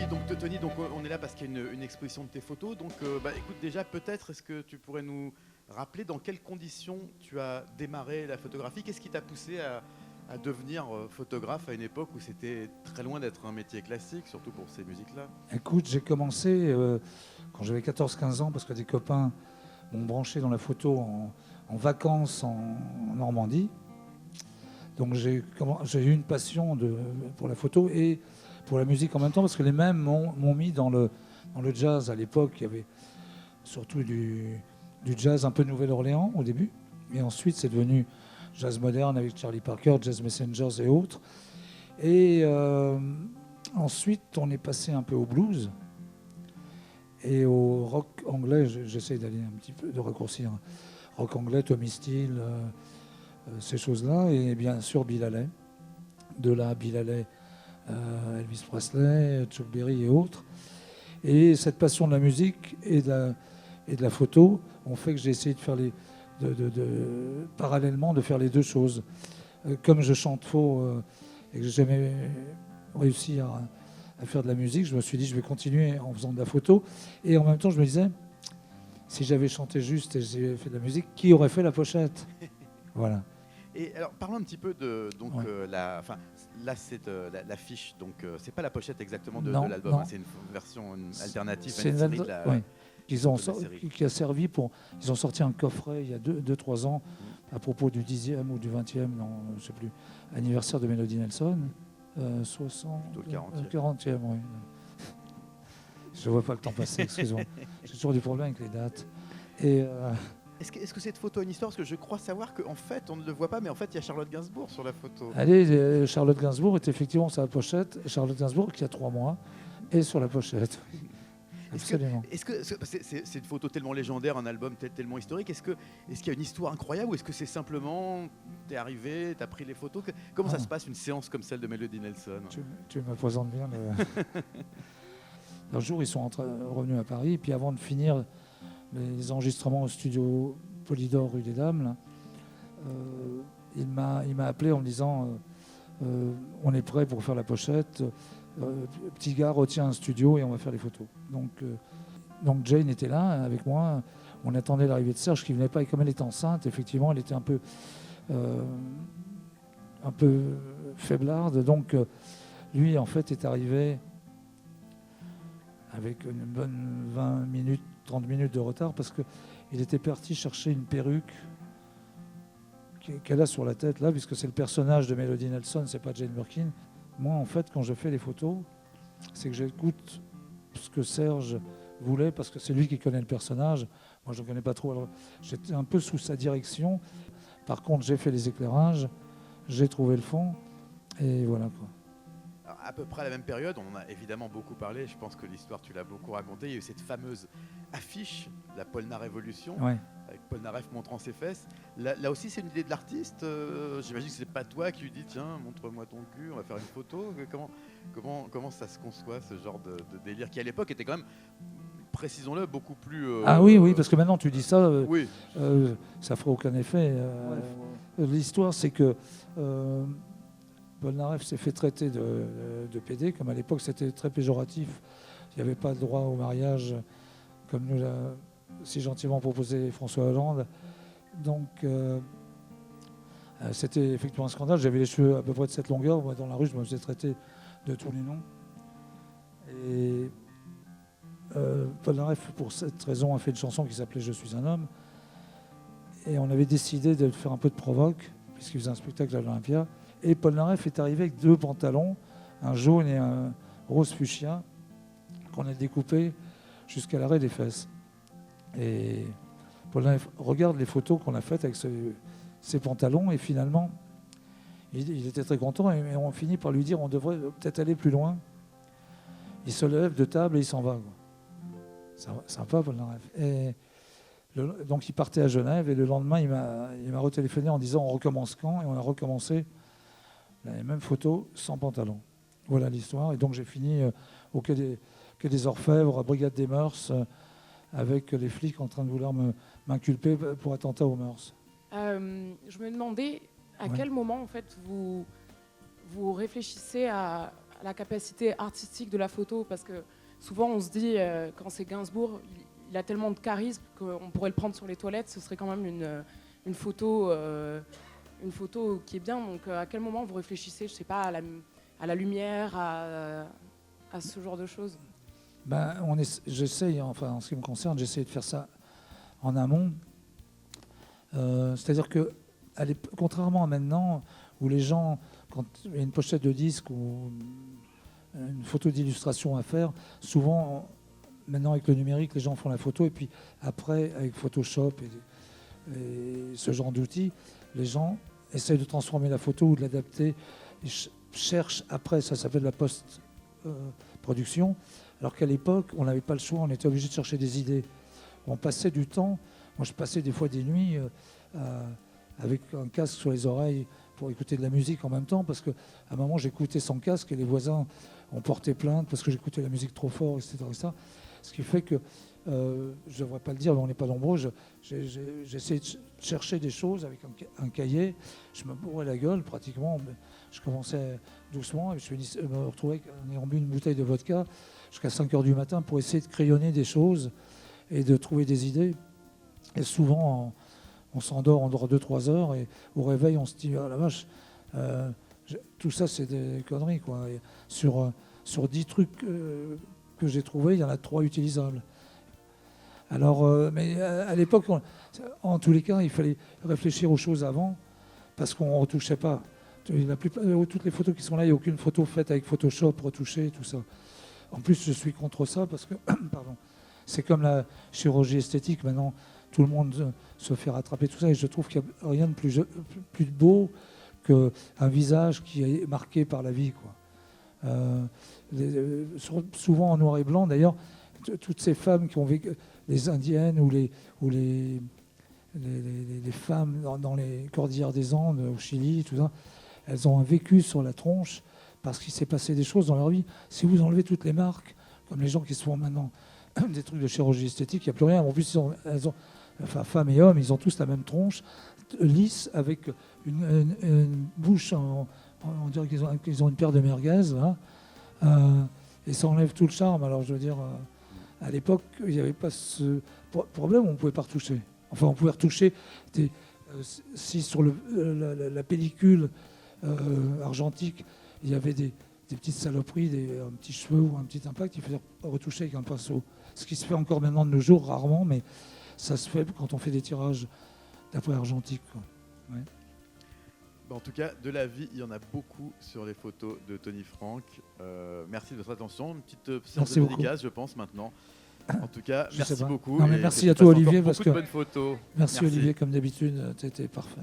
donc Tony, donc on est là parce qu'il y a une exposition de tes photos. Donc, écoute, déjà, peut-être, est-ce que tu pourrais nous rappeler dans quelles conditions tu as démarré la photographie? Qu'est-ce qui t'a poussé à devenir photographe à une époque où c'était très loin d'être un métier classique, surtout pour ces musiques-là? Écoute, j'ai commencé quand j'avais 14-15 ans parce que des copains m'ont branché dans la photo en vacances en Normandie. Donc j'ai eu une passion pour la photo et pour la musique en même temps parce que les mêmes m'ont mis dans le jazz. À l'époque, il y avait surtout du jazz un peu Nouvelle-Orléans au début. Et ensuite, c'est devenu jazz moderne avec Charlie Parker, Jazz Messengers et autres. Et ensuite, on est passé un peu au blues et au rock anglais. J'essaie d'aller un petit peu, de raccourcir. Rock anglais, Tommy Steele, ces choses-là. Et bien sûr, Bill Haley. De là, Bill Haley, Elvis Presley, Chuck Berry et autres. Et cette passion de la musique et de la photo ont fait que j'ai essayé de faire parallèlement de faire les deux choses. Comme je chante faux et que j'ai jamais réussi à faire de la musique, je me suis dit je vais continuer en faisant de la photo. Et en même temps, je me disais, si j'avais chanté juste et j'avais fait de la musique, qui aurait fait la pochette? Voilà. Et alors, parlons un petit peu de Ouais. là c'est l'affiche, donc c'est pas la pochette exactement de Non, l'album, non. hein, c'est une version alternative, C'est une une série de album, la, oui, série. qui a servi pour. Ils ont sorti un coffret il y a 2-3 ans Mm. à propos du 10e ou du 20e, non, je ne sais plus, anniversaire de Melody Nelson. 60, Plutôt le 40e. 40e, oui. Je ne vois pas le temps passer, excuse-moi. J'ai toujours du problème avec les dates. Et Est-ce que cette photo a une histoire? Parce que je crois savoir qu'en fait, on ne le voit pas, mais en fait, il y a Charlotte Gainsbourg sur la photo. allez, Charlotte Gainsbourg est effectivement sur la pochette. Charlotte Gainsbourg, qui a 3 mois, est sur la pochette. Absolument. C'est une photo tellement légendaire, un album tellement historique. Est-ce qu'il y a une histoire incroyable ou est-ce que c'est simplement t'es arrivé, t'as pris les photos? Comment ça se passe une séance comme celle de Melody Nelson? Tu me présentes bien. Un jour, ils sont revenus à Paris, et puis avant de finir les enregistrements au studio Polydor rue des Dames, là, il m'a appelé en me disant on est prêt pour faire la pochette. Petit gars, retiens un studio et on va faire les photos. Donc Jane était là avec moi. On attendait l'arrivée de Serge qui venait pas. Et comme elle était enceinte, effectivement, elle était un peu faiblarde. Donc lui, en fait, est arrivé avec une bonne 20 minutes, 30 minutes de retard parce qu'il était parti chercher une perruque qu'elle a sur la tête là, puisque c'est le personnage de Melody Nelson, c'est pas Jane Birkin. Moi, en fait, quand je fais les photos, c'est que j'écoute ce que Serge voulait, parce que c'est lui qui connaît le personnage. Moi, je ne connais pas trop. Alors, j'étais un peu sous sa direction. Par contre, j'ai fait les éclairages, j'ai trouvé le fond, et voilà quoi. Alors, à peu près à la même période, on en a évidemment beaucoup parlé. Je pense que l'histoire, tu l'as beaucoup racontée. Il y a eu cette fameuse affiche, la Polnareff Révolution, Ouais. avec Polnareff montrant ses fesses. Là aussi, c'est une idée de l'artiste. J'imagine que c'est pas toi qui lui dis tiens, montre-moi ton cul, on va faire une photo. Comment ça se conçoit ce genre de délire qui à l'époque était quand même, précisons-le, beaucoup plus. Ah oui, parce que maintenant tu dis ça, Oui. ça fera aucun effet. L'histoire, c'est que Polnareff s'est fait traiter de PD, comme à l'époque c'était très péjoratif. Il n'y avait pas de droit au mariage, comme nous l'a si gentiment proposé François Hollande. Donc c'était effectivement un scandale. J'avais les cheveux à peu près de cette longueur. Moi, dans la rue, je me faisais traiter de tous les noms. Et Polnareff, pour cette raison, a fait une chanson qui s'appelait « Je suis un homme ». Et on avait décidé de faire un peu de provoque, puisqu'il faisait un spectacle à l'Olympia. Et Polnareff est arrivé avec 2 pantalons, un jaune et un rose fuchsia, qu'on a découpé jusqu'à l'arrêt des fesses. Et Polnareff regarde les photos qu'on a faites avec ces pantalons, et finalement, il était très content, et on finit par lui dire on devrait peut-être aller plus loin. Il se lève de table et il s'en va. Sympa, Polnareff. Et donc il partait à Genève, et le lendemain, il m'a retéléphoné en disant on recommence quand? Et on a recommencé les mêmes photos sans pantalon. Voilà l'histoire. Et donc j'ai fini au Quai des Orfèvres, à Brigade des Mœurs, avec les flics en train de vouloir m'inculper pour attentat aux mœurs. Je me demandais à quel moment en fait vous réfléchissez à la capacité artistique de la photo, parce que souvent on se dit, quand c'est Gainsbourg, il a tellement de charisme qu'on pourrait le prendre sur les toilettes, ce serait quand même une photo qui est bien. Donc à quel moment vous réfléchissez, je sais pas, à la lumière, à ce genre de choses? Ben, j'essaye, enfin en ce qui me concerne, j'essaie de faire ça en amont. C'est-à-dire que, contrairement à maintenant, où les gens, quand il y a une pochette de disque ou une photo d'illustration à faire, souvent, maintenant avec le numérique, les gens font la photo et puis après, avec Photoshop et ce genre d'outils, les gens essayent de transformer la photo ou de l'adapter et cherchent après, ça s'appelle la post-production, alors qu'à l'époque, on n'avait pas le choix, on était obligé de chercher des idées. On passait du temps, moi je passais des fois des nuits avec un casque sur les oreilles pour écouter de la musique en même temps, parce qu'à un moment j'écoutais sans casque et les voisins ont porté plainte parce que j'écoutais la musique trop fort, etc. Ce qui fait que, je ne devrais pas le dire, mais on n'est pas nombreux, j'essayais de chercher des choses avec un cahier, je me bourrais la gueule pratiquement, je commençais doucement et je me retrouvais en ayant bu une bouteille de vodka jusqu'à 5 heures du matin pour essayer de crayonner des choses et de trouver des idées. Et souvent, on s'endort, on dort 2-3 heures et au réveil, on se dit « Ah la vache, tout ça c'est des conneries, quoi. » Sur 10 trucs que j'ai trouvés, il y en a 3 utilisables. Alors, mais à l'époque, en tous les cas, il fallait réfléchir aux choses avant parce qu'on ne retouchait pas. Toutes les photos qui sont là, il n'y a aucune photo faite avec Photoshop, retouchée, tout ça. En plus, je suis contre ça parce que pardon, c'est comme la chirurgie esthétique. Maintenant, tout le monde se fait rattraper tout ça. Et je trouve qu'il n'y a rien de plus beau qu'un visage qui est marqué par la vie, quoi. Souvent en noir et blanc, d'ailleurs, toutes ces femmes qui ont vécu, les indiennes ou les femmes dans les cordillères des Andes, au Chili, tout ça, elles ont un vécu sur la tronche parce qu'il s'est passé des choses dans leur vie. Si vous enlevez toutes les marques, comme les gens qui se font maintenant des trucs de chirurgie esthétique, il n'y a plus rien. En plus, enfin, femmes et hommes, ils ont tous la même tronche, lisse, avec une bouche, on dirait qu'ils ont une paire de merguez, hein, et ça enlève tout le charme. Alors, je veux dire, à l'époque, il n'y avait pas ce problème, on ne pouvait pas retoucher. Enfin, on pouvait retoucher si sur la pellicule argentique, il y avait des petites saloperies, un petit cheveu ou un petit impact, il fallait retoucher avec un pinceau. Ce qui se fait encore maintenant de nos jours, rarement, mais ça se fait quand on fait des tirages d'après argentique, quoi. Ouais. En tout cas, de la vie, il y en a beaucoup sur les photos de Tony Frank. Merci de votre attention. Une petite séance de dédicace, je pense, maintenant. En tout cas, merci beaucoup. Non, mais merci à toi, Olivier, parce que bonnes photos. Merci Olivier, comme d'habitude, tu étais parfait.